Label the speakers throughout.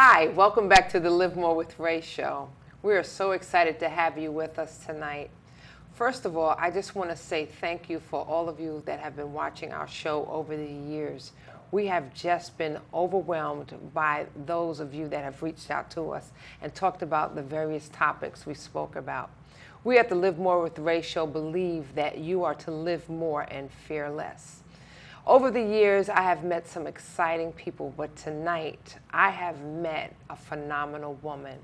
Speaker 1: Hi, welcome back to the Live More with Ray show. We are so excited to have you with us tonight. First of all, I just want to say thank you for all of you that have been watching our show over the years. We have just been overwhelmed by those of you that have reached out to us and talked about the various topics we spoke about. We at the Live More with Ray show believe that you are to live more and fear less. Over the years, I have met some exciting people, but tonight I have met a phenomenal woman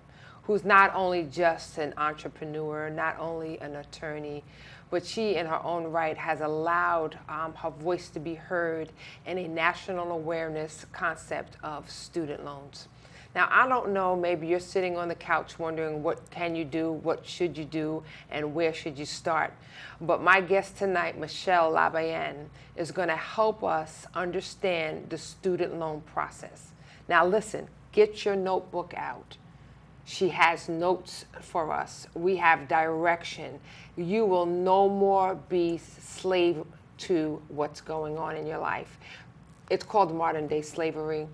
Speaker 1: who's not only just an entrepreneur, not only an attorney, but she in her own right has allowed her voice to be heard in a national awareness concept of student loans. Now, I don't know, maybe you're sitting on the couch wondering what can you do, what should you do, and where should you start. But my guest tonight, Michelle Labayen, is going to help us understand the student loan process. Now listen, get your notebook out. She has notes for us. We have direction. You will no more be slave to what's going on in your life. It's called modern day slavery.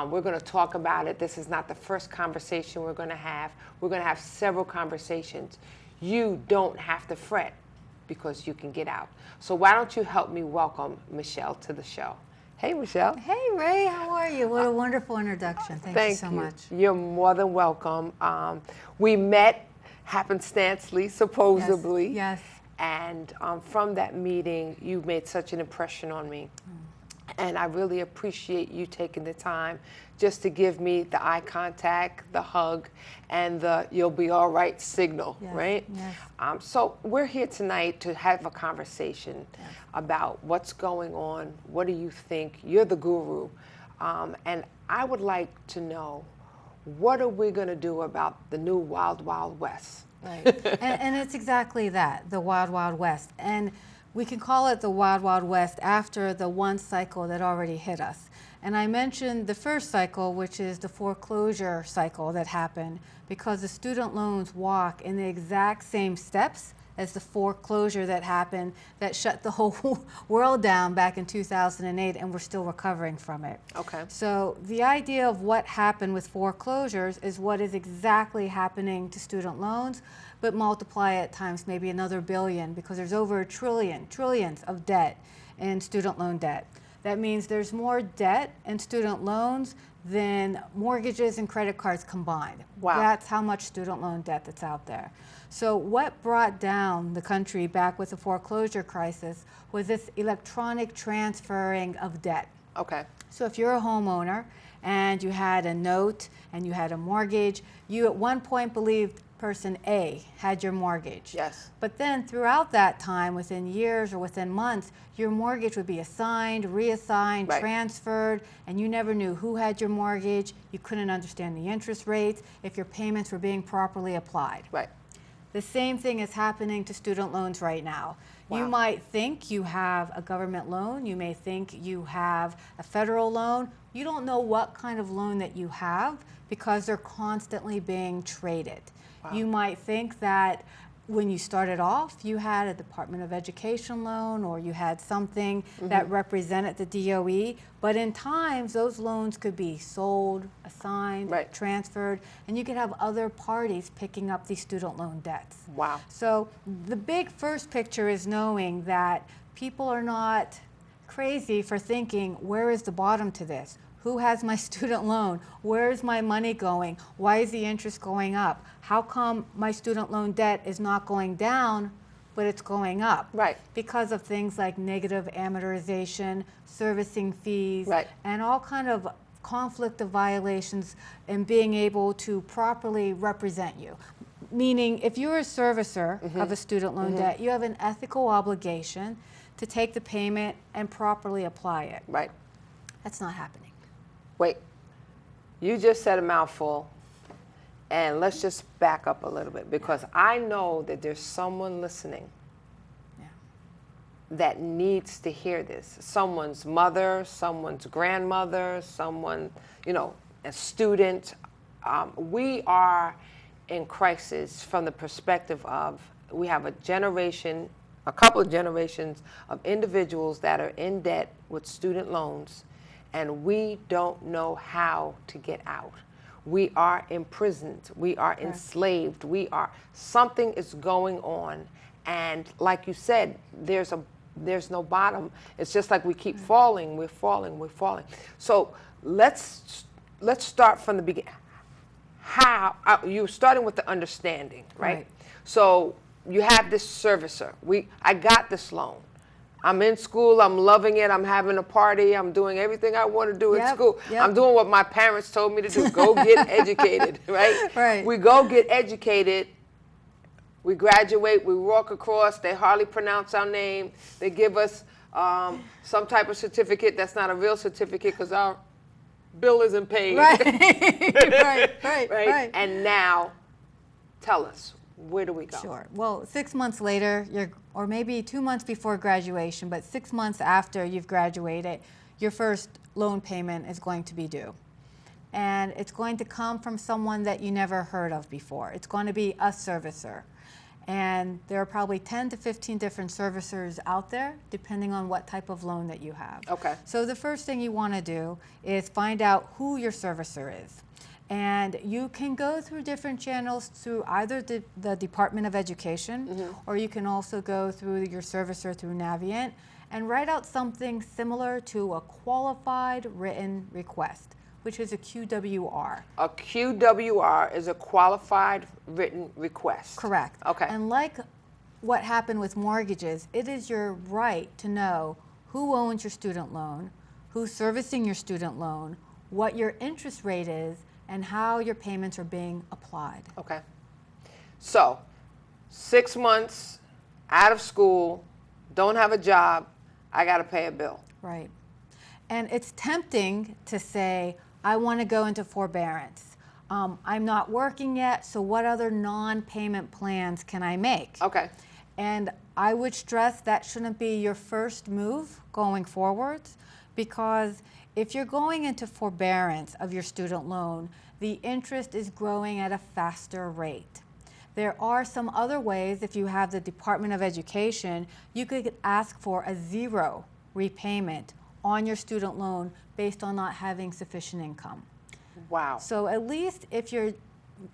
Speaker 1: We're going to talk about it. This is not the first conversation we're going to have. We're going to have several conversations. You don't have to fret because you can get out. So why don't you help me welcome Michelle to the show. Hey, Michelle.
Speaker 2: Hey, Ray, how are you? What a wonderful introduction. Thank you so much.
Speaker 1: You're more than welcome. We met happenstancely, supposedly.
Speaker 2: Yes.
Speaker 1: And from that meeting, you made such an impression on me. And I really appreciate you taking the time just to give me the eye contact, the hug, and the you'll be all right signal,
Speaker 2: Yes.
Speaker 1: right?
Speaker 2: Yes.
Speaker 1: So we're here tonight to have a conversation about what's going on. What do you think? You're the guru. And I would like to know, what are we going to do about the new Wild Wild West?
Speaker 2: Right. and it's exactly that, the Wild Wild West. And we can call it the Wild Wild West after the one cycle that already hit us. And I mentioned the first cycle, which is the foreclosure cycle that happened, because the student loans walk in the exact same steps as the foreclosure that happened that shut the whole world down back in 2008, and we're still recovering from it.
Speaker 1: Okay.
Speaker 2: So the idea of what happened with foreclosures is what is exactly happening to student loans, but multiply it times maybe another billion, because there's over trillions of debt in student loan debt. That means there's more debt in student loans than mortgages and credit cards combined.
Speaker 1: Wow.
Speaker 2: That's how much student loan debt that's out there. So what brought down the country back with the foreclosure crisis was this electronic transferring of debt.
Speaker 1: Okay.
Speaker 2: So if you're a homeowner and you had a note and you had a mortgage, you at one point believed person A had your mortgage.
Speaker 1: Yes.
Speaker 2: But then throughout that time, within years or within months, your mortgage would be assigned, reassigned,
Speaker 1: Right.
Speaker 2: transferred, and you never knew who had your mortgage. You couldn't understand the interest rates, if your payments were being properly applied.
Speaker 1: Right.
Speaker 2: The same thing is happening to student loans right now.
Speaker 1: Wow.
Speaker 2: You might think you have a government loan, you may think you have a federal loan. You don't know what kind of loan that you have because they're constantly being traded.
Speaker 1: Wow.
Speaker 2: You might think that when you started off, you had a Department of Education loan or you had something that represented the DOE, but in times those loans could be sold, assigned,
Speaker 1: Right.
Speaker 2: transferred, and you could have other parties picking up these student loan debts.
Speaker 1: Wow.
Speaker 2: So the big first picture is knowing that people are not crazy for thinking, where is the bottom to this? Who has my student loan? Where is my money going? Why is the interest going up? How come my student loan debt is not going down, but it's going up?
Speaker 1: Right.
Speaker 2: Because of things like negative amortization, servicing fees,
Speaker 1: Right.
Speaker 2: and all kind of conflict of violations in being able to properly represent you. Meaning, if you're a servicer of a student loan debt, you have an ethical obligation to take the payment and properly apply it.
Speaker 1: Right.
Speaker 2: That's not happening.
Speaker 1: Wait, you just said a mouthful, and let's just back up a little bit, because I know that there's someone listening
Speaker 2: Yeah.
Speaker 1: that needs to hear this. Someone's mother, someone's grandmother, someone, a student. We are in crisis from the perspective of, we have a couple of generations of individuals that are in debt with student loans, and we don't know how to get out. we are imprisoned, we are enslaved, something is going on. And like you said, there's no bottom. It's just like we keep falling, we're falling. So let's start from the beginning. How you're starting with the understanding, right? So you have this servicer. I got this loan. I'm in school, I'm loving it, I'm having a party, I'm doing everything I want to do at school. I'm doing what my parents told me to do, go get educated, right? We go get educated, we graduate, we walk across, they hardly pronounce our name, they give us some type of certificate that's not a real certificate because our bill isn't paid. Right. And now, tell us, where do we go?
Speaker 2: Sure. Well, 6 months later, or maybe 2 months before graduation, but 6 months after you've graduated, your first loan payment is going to be due. And it's going to come from someone that you never heard of before. It's going to be a servicer. And there are probably 10 to 15 different servicers out there, depending on what type of loan that you have.
Speaker 1: Okay.
Speaker 2: So the first thing you want to do is find out who your servicer is. And you can go through different channels through either the Department of Education, or you can also go through your servicer through Navient and write out something similar to a qualified written request, which is a QWR.
Speaker 1: A QWR is a qualified written request.
Speaker 2: Correct.
Speaker 1: Okay.
Speaker 2: And like what happened with mortgages, it is your right to know who owns your student loan, who's servicing your student loan, what your interest rate is, and how your payments are being applied.
Speaker 1: Okay. So, 6 months out of school, don't have a job, I got to pay a bill.
Speaker 2: Right. And it's tempting to say, I want to go into forbearance. I'm not working yet, so what other non-payment plans can I make?
Speaker 1: Okay.
Speaker 2: And I would stress that shouldn't be your first move going forwards, because if you're going into forbearance of your student loan, the interest is growing at a faster rate. There are some other ways. If you have the Department of Education, you could ask for a zero repayment on your student loan based on not having sufficient income.
Speaker 1: Wow.
Speaker 2: So at least if you're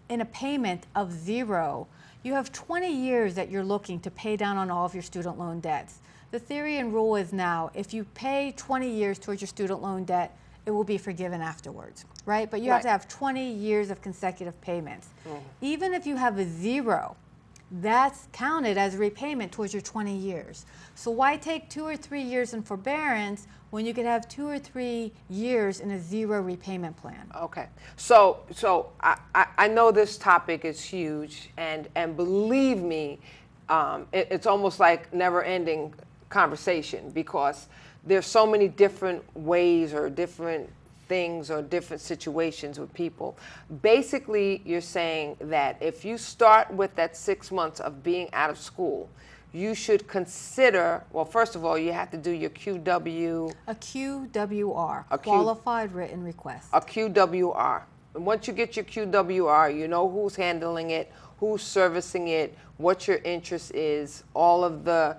Speaker 2: in a payment of zero, you have 20 years that you're looking to pay down on all of your student loan debts. The theory and rule is now, if you pay 20 years towards your student loan debt, it will be forgiven afterwards, right? But you have to have 20 years of consecutive payments. Even if you have a zero, that's counted as a repayment towards your 20 years. So why take 2 or 3 years in forbearance when you could have 2 or 3 years in a zero repayment plan?
Speaker 1: Okay. So I know this topic is huge, and believe me, it's almost like never-ending conversation, because there's so many different ways or different things or different situations with people. Basically, you're saying that if you start with that 6 months of being out of school, you should consider, well, first of all, you have to do your QW.
Speaker 2: A QWR, qualified written request.
Speaker 1: A QWR. And once you get your QWR, you know who's handling it, who's servicing it, what your interest is, all of the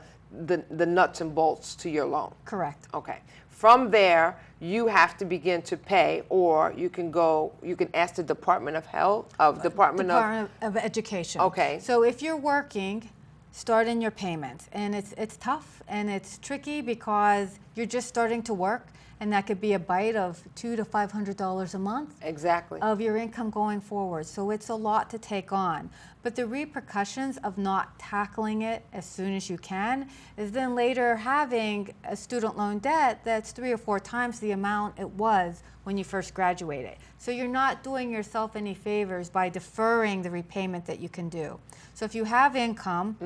Speaker 1: nuts and bolts to your loan.
Speaker 2: Correct.
Speaker 1: Okay. From there, you have to begin to pay, or you can ask the Department of Department
Speaker 2: of Education.
Speaker 1: Okay.
Speaker 2: So if you're working, start in your payments. And it's tough and it's tricky because you're just starting to work, and that could be a bite of $200 to $500 a month.
Speaker 1: Exactly.
Speaker 2: Of your income going forward. So it's a lot to take on. But the repercussions of not tackling it as soon as you can is then later having a student loan debt that's 3 or 4 times the amount it was when you first graduated. So you're not doing yourself any favors by deferring the repayment that you can do. So if you have income,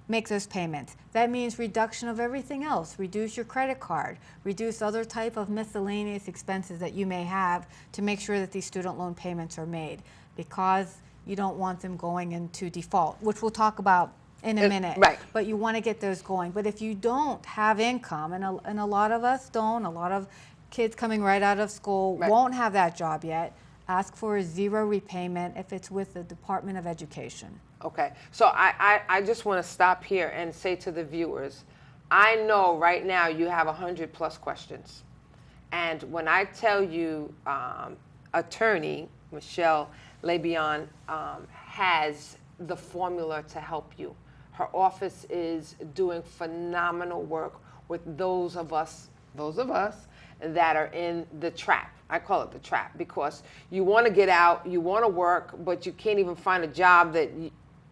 Speaker 2: make those payments. That means reduction of everything else. Reduce your credit card, reduce other type of miscellaneous expenses that you may have to make sure that these student loan payments are made, because you don't want them going into default, which we'll talk about in a minute.
Speaker 1: Right.
Speaker 2: But you want to get those going. But if you don't have income, and a lot of us don't, a lot of kids coming right out of school won't have that job yet, ask for a zero repayment if it's with the Department of Education.
Speaker 1: Okay, so I just want to stop here and say to the viewers, I know right now you have 100+ questions. And when I tell you attorney, Michelle Labayen, has the formula to help you. Her office is doing phenomenal work with those of us that are in the trap. I call it the trap because you want to get out, you want to work, but you can't even find a job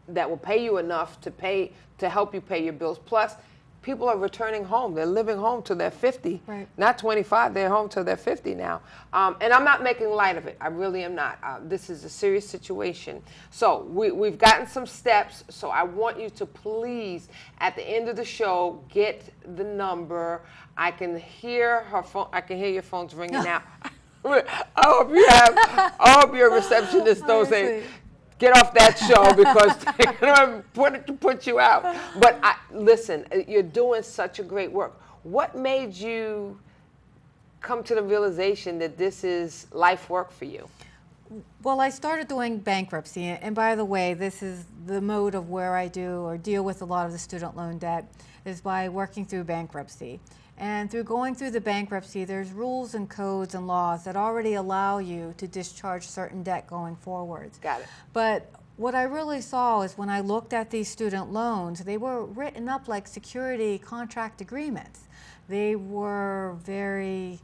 Speaker 1: that will pay you enough to help you pay your bills. Plus, people are returning home. They're living home till they're 50,
Speaker 2: right.
Speaker 1: Not 25. They're home till they're 50 now. And I'm not making light of it. I really am not. This is a serious situation. So we've gotten some steps. So I want you to please, at the end of the show, get the number. I can hear her phone. I can hear your phones ringing now. I hope your receptionist don't say, get off that show because they're going to put you out. But listen, you're doing such a great work. What made you come to the realization that this is life work for you?
Speaker 2: Well, I started doing bankruptcy, and by the way, this is the mode of where I do or deal with a lot of the student loan debt is by working through bankruptcy. And through going through the bankruptcy, there's rules and codes and laws that already allow you to discharge certain debt going forwards.
Speaker 1: Got it.
Speaker 2: But what I really saw is when I looked at these student loans, they were written up like security contract agreements. They were very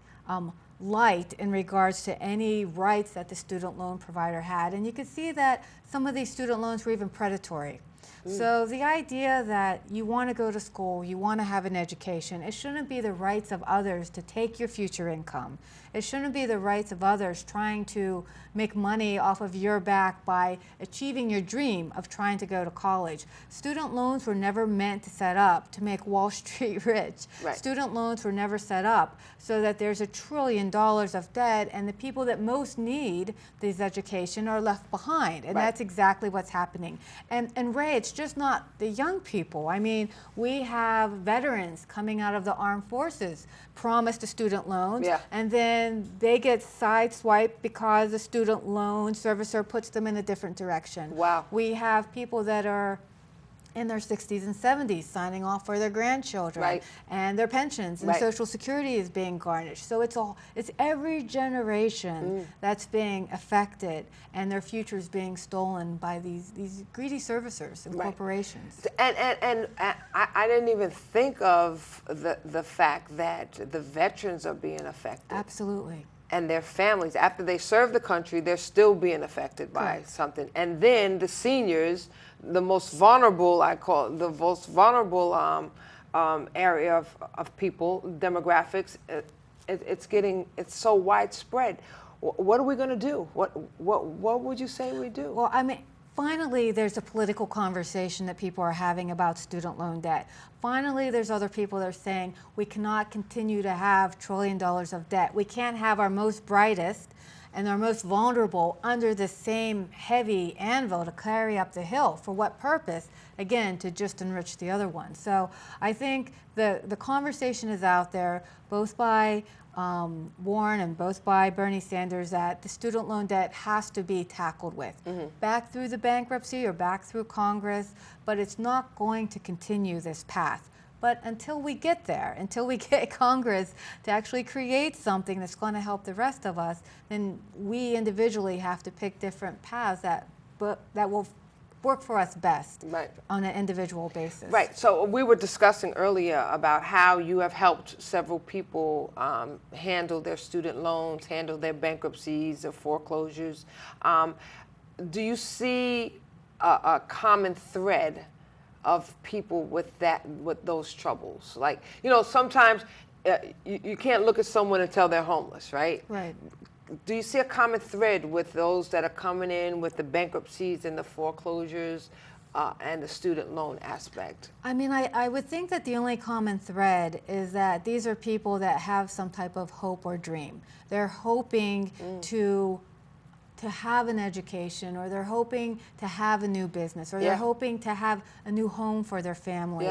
Speaker 2: light in regards to any rights that the student loan provider had. And you could see that some of these student loans were even predatory. So the idea that you want to go to school, you want to have an education, it shouldn't be the rights of others to take your future income. It shouldn't be the rights of others trying to make money off of your back by achieving your dream of trying to go to college. Student loans were never meant to set up to make Wall Street rich.
Speaker 1: Right.
Speaker 2: Student loans were never set up so that there's $1 trillion of debt and the people that most need this education are left behind. And that's exactly what's happening. And Ray, it's just not the young people. I mean, we have veterans coming out of the armed forces promised a student loans, and then they get sideswiped because the student loan servicer puts them in a different direction.
Speaker 1: Wow.
Speaker 2: We have people that are in their 60s and 70s signing off for their grandchildren and their pensions and Social Security is being garnished. So it's every generation that's being affected and their future is being stolen by these greedy servicers and corporations.
Speaker 1: And I didn't even think of the fact that the veterans are being affected.
Speaker 2: Absolutely.
Speaker 1: And their families, after they serve the country, they're still being affected by something. And then the seniors, the most vulnerable, I call it, the most vulnerable area of people, demographics, it's so widespread. What are we going to do? What would you say we do?
Speaker 2: Well, I mean, finally, there's a political conversation that people are having about student loan debt. Finally, there's other people that are saying we cannot continue to have $1 trillion of debt. We can't have our most brightest and our most vulnerable under the same heavy anvil to carry up the hill. For what purpose? Again, to just enrich the other one. So I think the conversation is out there, both by Warren and both by Bernie Sanders, that the student loan debt has to be tackled with. Back through the bankruptcy or back through Congress, but it's not going to continue this path. But until we get there, until we get Congress to actually create something that's going to help the rest of us, then we individually have to pick different paths that will work for us best on an individual basis.
Speaker 1: Right. So we were discussing earlier about how you have helped several people handle their student loans, handle their bankruptcies or foreclosures. Do you see a common thread of people with those troubles? Like, sometimes you can't look at someone and tell they're homeless, right?
Speaker 2: Right.
Speaker 1: Do you see a common thread with those that are coming in with the bankruptcies and the foreclosures and the student loan aspect? I
Speaker 2: mean, I would think that the only common thread is that these are people that have some type of hope or dream. They're hoping to have an education, or they're hoping to have a new business, or they're hoping to have a new home for their family.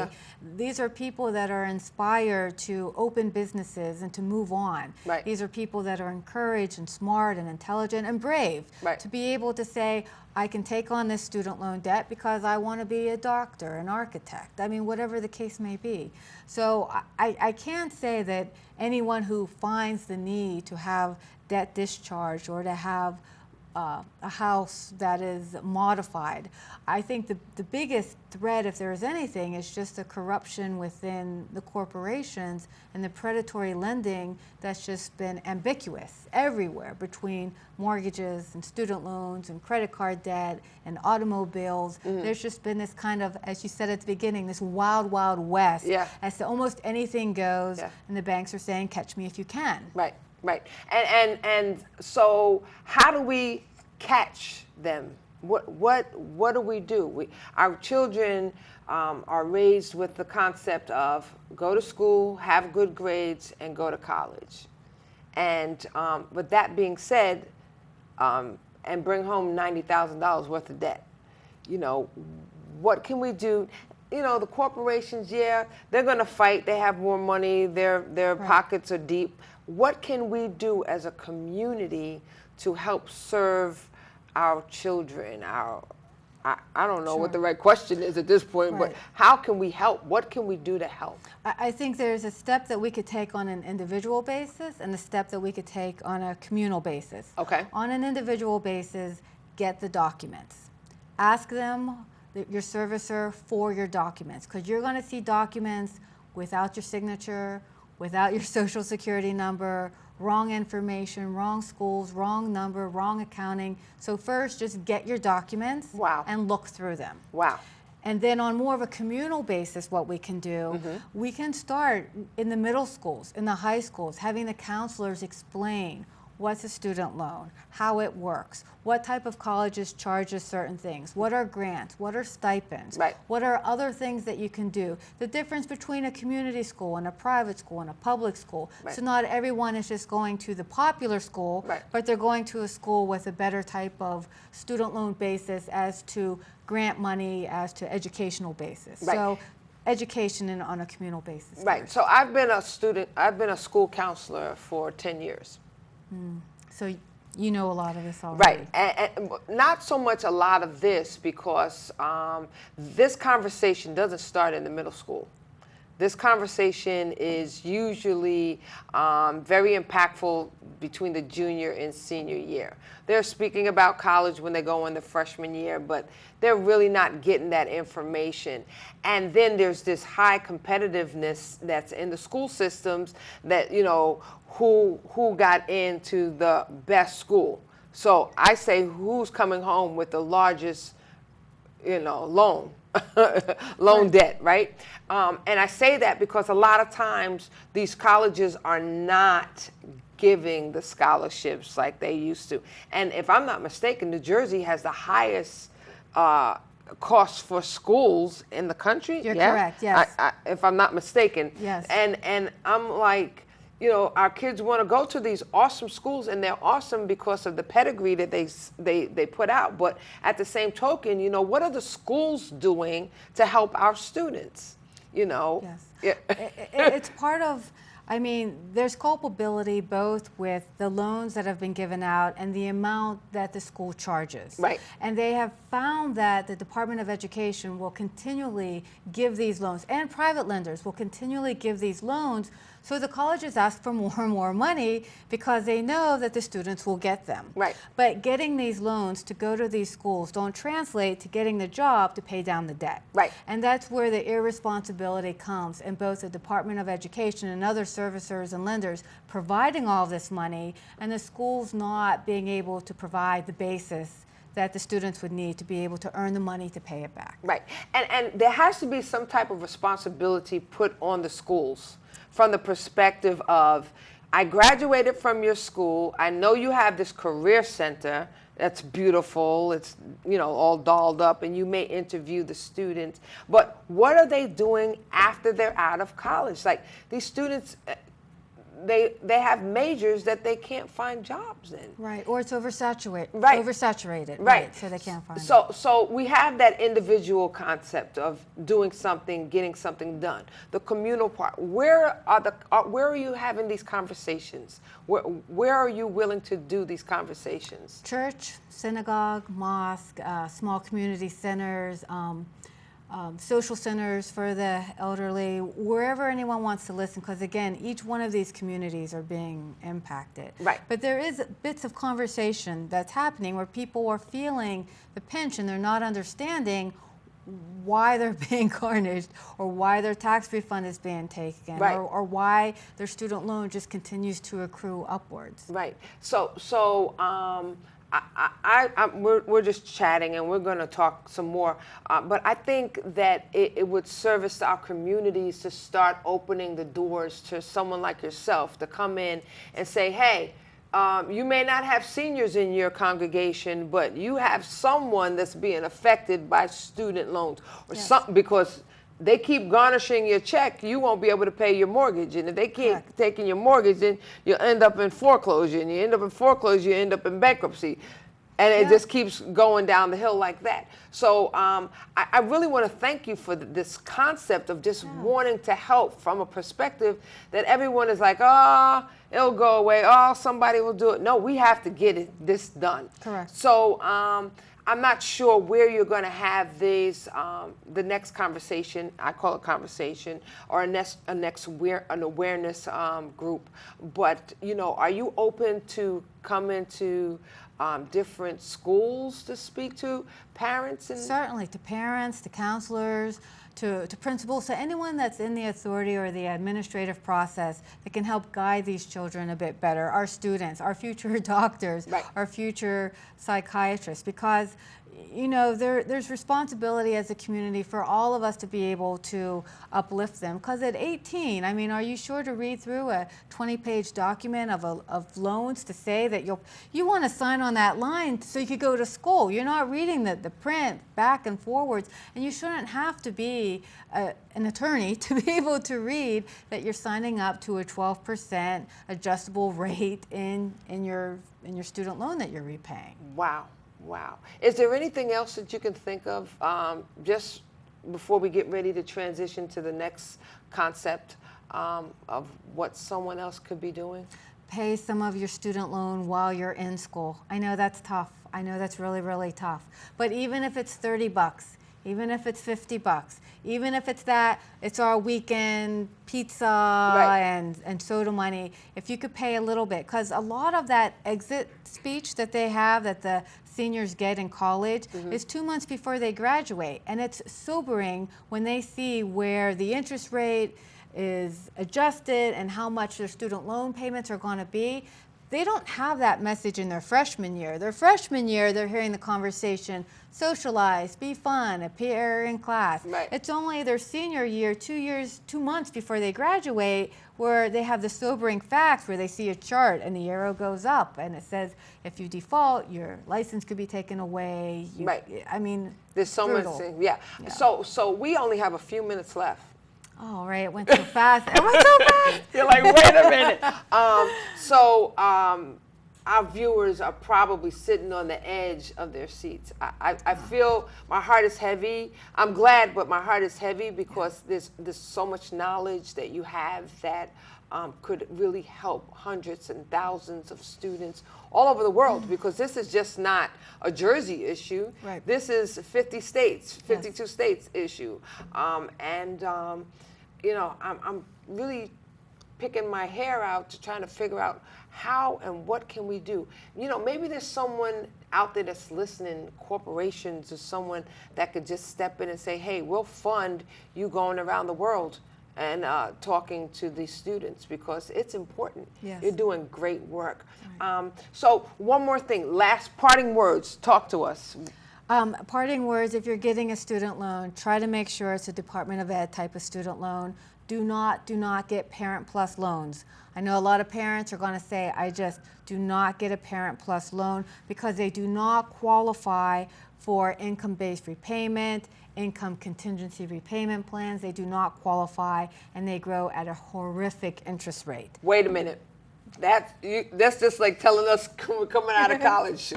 Speaker 2: These are people that are inspired to open businesses and to move on. These are people that are encouraged and smart and intelligent and brave to be able to say, I can take on this student loan debt because I want to be a doctor, an architect. I mean, whatever the case may be. So I can't say that anyone who finds the need to have debt discharged or to have a house that is modified. I think the biggest threat, if there is anything, is just the corruption within the corporations and the predatory lending that's just been ambiguous everywhere between mortgages and student loans and credit card debt and automobiles. There's just been this kind of, as you said at the beginning, this wild, wild west as to almost anything goes, and the banks are saying, catch me if you can.
Speaker 1: Right. Right, and so how do we catch them? What do we do? Our children are raised with the concept of go to school, have good grades, and go to college. And with that being said, and bring home $90,000 worth of debt. You know, what can we do? You know, the corporations, they're going to fight. They have more money. Their pockets are deep. What can we do as a community to help serve our children? I don't know what the right question is at this point, but how can we help? What can we do to help?
Speaker 2: I think there's a step that we could take on an individual basis and a step that we could take on a communal basis.
Speaker 1: Okay.
Speaker 2: On an individual basis, get the documents. Ask them, your servicer, for your documents, because you're going to see documents without your signature, without your social security number, wrong information, wrong schools, wrong number, wrong accounting. So first, just get your documents and look through them.
Speaker 1: Wow.
Speaker 2: And then on more of a communal basis, what we can do, we can start in the middle schools, in the high schools, having the counselors explain what's a student loan, how it works, what type of colleges charges certain things, what are grants, what are stipends, what are other things that you can do, the difference between a community school and a private school and a public school. So not everyone is just going to the popular school, but they're going to a school with a better type of student loan basis as to grant money, as to educational basis. So education on a communal basis.
Speaker 1: Right. So I've been a school counselor for 10 years.
Speaker 2: So you know a lot of this already.
Speaker 1: Right, and not so much a lot of this because this conversation doesn't start in the middle school. This conversation is usually very impactful between the junior and senior year. They're speaking about college when they go in the freshman year, but they're really not getting that information. And then there's this high competitiveness that's in the school systems that, you know, who got into the best school. So I say, who's coming home with the largest, loan debt, right? And I say that because a lot of times these colleges are not giving the scholarships like they used to. And if I'm not mistaken, New Jersey has the highest cost for schools in the country.
Speaker 2: You're correct, yes.
Speaker 1: If I'm not mistaken.
Speaker 2: Yes.
Speaker 1: And I'm like, our kids want to go to these awesome schools, and they're awesome because of the pedigree that they put out. But at the same token, what are the schools doing to help our students?
Speaker 2: Yes. It's part of, there's culpability both with the loans that have been given out and the amount that the school charges.
Speaker 1: Right.
Speaker 2: And they have found that the Department of Education will continually give these loans, and private lenders will continually give these loans. So the colleges ask for more and more money because they know that the students will get them.
Speaker 1: Right.
Speaker 2: But getting these loans to go to these schools don't translate to getting the job to pay down the debt.
Speaker 1: Right.
Speaker 2: And that's where the irresponsibility comes in both the Department of Education and other servicers and lenders providing all this money, and the schools not being able to provide the basis that the students would need to be able to earn the money to pay it back.
Speaker 1: Right. And there has to be some type of responsibility put on the schools from the perspective of, I graduated from your school. I know you have this career center that's beautiful. It's, all dolled up, and you may interview the students. But what are they doing after they're out of college? Like, these students, they have majors that they can't find jobs in.
Speaker 2: Right, or it's oversaturated.
Speaker 1: Right.
Speaker 2: Oversaturated.
Speaker 1: Right.
Speaker 2: So they can't find it.
Speaker 1: So we have that individual concept of doing something, getting something done. The communal part. Where are you having these conversations? Where are you willing to do these conversations?
Speaker 2: Church, synagogue, mosque, small community centers. social centers for the elderly, wherever anyone wants to listen, because again, each one of these communities are being impacted.
Speaker 1: Right.
Speaker 2: But there is bits of conversation that's happening where people are feeling the pinch and they're not understanding why they're being garnished or why their tax refund is being taken,
Speaker 1: right.
Speaker 2: or why their student loan just continues to accrue upwards.
Speaker 1: Right. We're just chatting, and we're going to talk some more. But I think that it would service our communities to start opening the doors to someone like yourself to come in and say, hey, you may not have seniors in your congregation, but you have someone that's being affected by student loans or
Speaker 2: yes.
Speaker 1: something, because they keep garnishing your check, you won't be able to pay your mortgage. And if they keep
Speaker 2: Correct.
Speaker 1: taking your mortgage, then you'll end up in foreclosure. And you end up in foreclosure, you end up in bankruptcy. And it just keeps going down the hill like that. So I really want to thank you for this concept of just wanting to help from a perspective that everyone is like, oh, it'll go away. Oh, somebody will do it. No, we have to get this done.
Speaker 2: Correct.
Speaker 1: So I'm not sure where you're going to have these, the next conversation, I call it conversation, or an awareness group. But, are you open to come into different schools to speak to parents?
Speaker 2: Certainly, to parents, to counselors, to principals, to anyone that's in the authority or the administrative process that can help guide these children a bit better, our students, our future doctors,
Speaker 1: right.
Speaker 2: our future psychiatrists, because there's responsibility as a community for all of us to be able to uplift them. Because at 18, are you sure to read through a 20-page document of loans to say that you want to sign on that line so you could go to school? You're not reading the print back and forwards, and you shouldn't have to be an attorney to be able to read that you're signing up to a 12% adjustable rate in your student loan that you're repaying.
Speaker 1: Wow. Wow. Is there anything else that you can think of just before we get ready to transition to the next concept of what someone else could be doing?
Speaker 2: Pay some of your student loan while you're in school. I know that's tough. I know that's really, really tough. But even if it's $30, even if it's $50, even if it's our weekend pizza
Speaker 1: right.
Speaker 2: and soda money, if you could pay a little bit, because a lot of that exit speech that they have, that the seniors get in college, is 2 months before they graduate. And it's sobering when they see where the interest rate is adjusted and how much their student loan payments are going to be. They don't have that message in their freshman year. Their freshman year, they're hearing the conversation, socialize, be fun, appear in class.
Speaker 1: Right.
Speaker 2: It's only their senior year, 2 months before they graduate, where they have the sobering facts, where they see a chart and the arrow goes up and it says, if you default, your license could be taken away.
Speaker 1: Right.
Speaker 2: There's
Speaker 1: so
Speaker 2: brutal.
Speaker 1: much. Yeah. So we only have a few minutes left.
Speaker 2: Oh, right, it went so fast. It went so fast.
Speaker 1: You're like, wait a minute. Our viewers are probably sitting on the edge of their seats. I feel my heart is heavy. I'm glad, but my heart is heavy because there's so much knowledge that you have that could really help hundreds and thousands of students all over the world, because this is just not a Jersey issue.
Speaker 2: Right.
Speaker 1: This is 50 states, 52 states issue. I'm really picking my hair out to trying to figure out how and what can we do. Maybe there's someone out there that's listening, corporations or someone that could just step in and say, hey, we'll fund you going around the world and talking to these students, because it's important.
Speaker 2: Yes.
Speaker 1: You're doing great work.
Speaker 2: Right.
Speaker 1: So one more thing, last parting words, talk to us.
Speaker 2: Parting words, if you're getting a student loan, try to make sure it's a Department of Ed type of student loan. Do not get Parent Plus loans. I know a lot of parents are going to say, I just do not get a Parent Plus loan, because they do not qualify for income-based repayment, income contingency repayment plans. They do not qualify, and they grow at a horrific interest rate.
Speaker 1: Wait a minute. That's just like telling us coming out of college.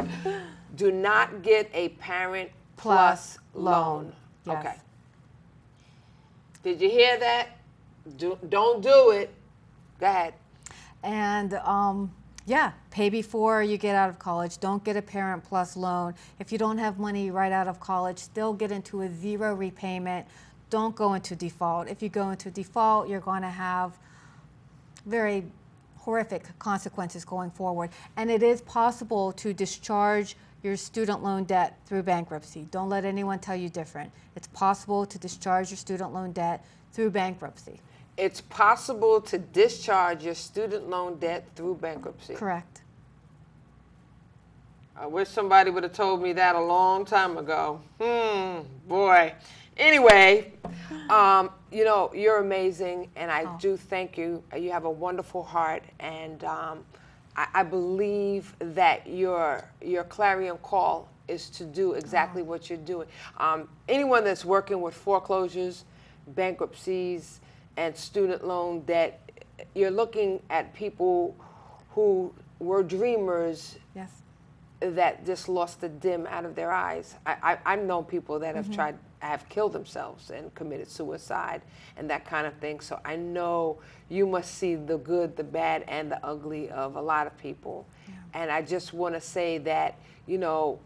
Speaker 1: Do not get a Parent Plus loan.
Speaker 2: Yes.
Speaker 1: Okay. Did you hear that? Don't do it. Go ahead.
Speaker 2: And Yeah, pay before you get out of college. Don't get a Parent Plus loan. If you don't have money right out of college, still get into a zero repayment. Don't go into default. If you go into default, you're going to have very horrific consequences going forward. And it is possible to discharge your student loan debt through bankruptcy. Don't let anyone tell you different. It's possible to discharge your student loan debt through bankruptcy.
Speaker 1: It's possible to discharge your student loan debt through bankruptcy.
Speaker 2: Correct.
Speaker 1: I wish somebody would have told me that a long time ago. Boy. Anyway, you know, you're amazing, and I do thank you. You have a wonderful heart, and I believe that your clarion call is to do exactly what you're doing. Anyone that's working with foreclosures, bankruptcies, and student loan debt, you're looking at people who were dreamers.
Speaker 2: Yes.
Speaker 1: That just lost the dim out of their eyes. I know people that have killed themselves and committed suicide and that kind of thing. So I know you must see the good, the bad, and the ugly of a lot of people. Yeah. And I just want to say that, you know,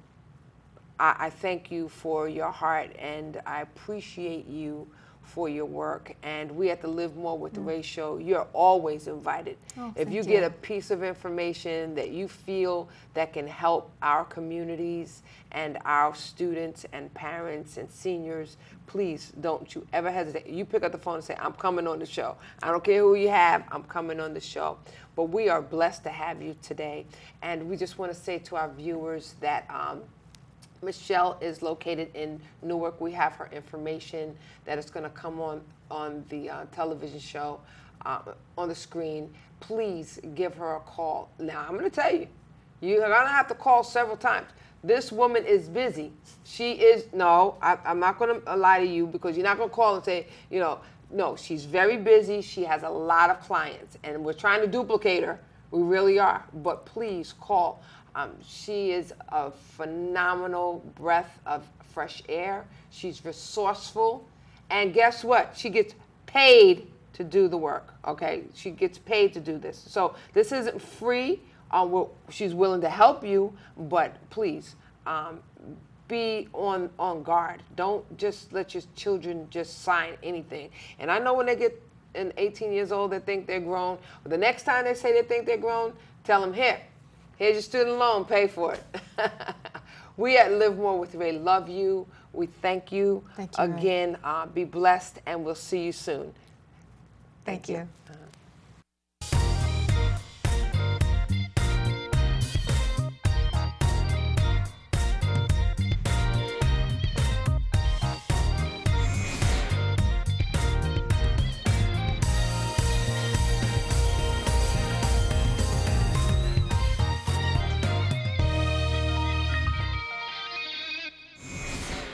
Speaker 1: I thank you for your heart, and I appreciate you for your work. And we at the Live More with Ray show, you're always invited. If you get a piece of information that you feel that can help our communities and our students and parents and seniors, please don't you ever hesitate. You pick up the phone and say, I'm coming on the show. I don't care who you have, I'm coming on the show. But we are blessed to have you today. And we just want to say to our viewers that Michelle is located in Newark. We have her information that is going to come on the television show, on the screen. Please give her a call. Now, I'm going to tell you, you're going to have to call several times. This woman is busy. She is, I'm not going to lie to you, because you're not going to call and say, you know, no, she's very busy. She has a lot of clients, and we're trying to duplicate her. We really are. But please call. She is a phenomenal breath of fresh air. She's resourceful. And guess what? She gets paid to do the work, okay? She gets paid to do this. So this isn't free. She's willing to help you, but please be on guard. Don't just let your children just sign anything. And I know when they get 18 years old, they think they're grown. But the next time they say they think they're grown, tell them, here's your student loan, pay for it. We at Live More with Ray love you. We thank you.
Speaker 2: Thank you
Speaker 1: again. Be blessed, and we'll see you soon.
Speaker 2: Thank you.